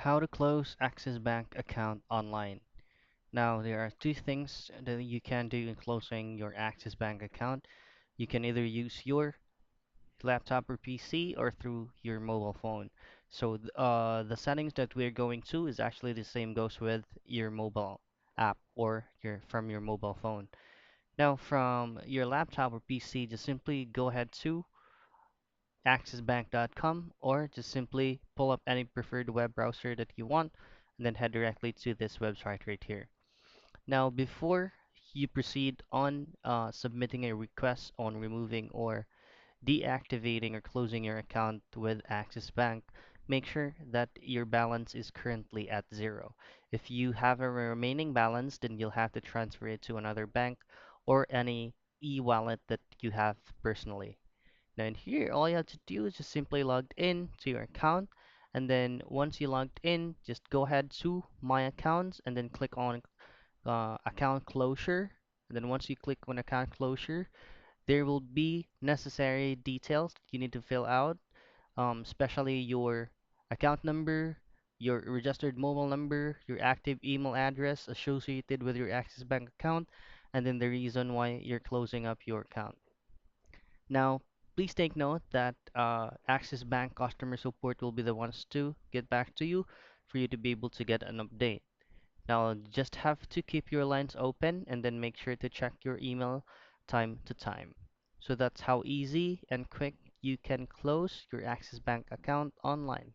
How to close Access Bank account online. Now, there are two things that you can do in closing your Access Bank account. You can either use your laptop or PC or through your mobile phone. So, the settings that we're going to is actually the same goes with your mobile app or your mobile phone. Now, from your laptop or PC, just simply go ahead to accessbank.com or just simply pull up any preferred web browser that you want and then head directly to this website right here. Now, before you proceed on submitting a request on removing or deactivating or closing your account with Axis Bank, make sure that your balance is currently at zero. If you have a remaining balance, then you'll have to transfer it to another bank or any e-wallet that you have personally. Now in here, all you have to do is just simply log in to your account, and then once you logged in, just go ahead to My Accounts and then click on Account Closure. And then once you click on Account Closure, there will be necessary details you need to fill out, especially your account number, your registered mobile number, your active email address associated with your Axis Bank account, and then the reason why you're closing up your account. Now, please take note that Axis Bank customer support will be the ones to get back to you for you to be able to get an update. Now, just have to keep your lines open and then make sure to check your email time to time. So that's how easy and quick you can close your Axis Bank account online.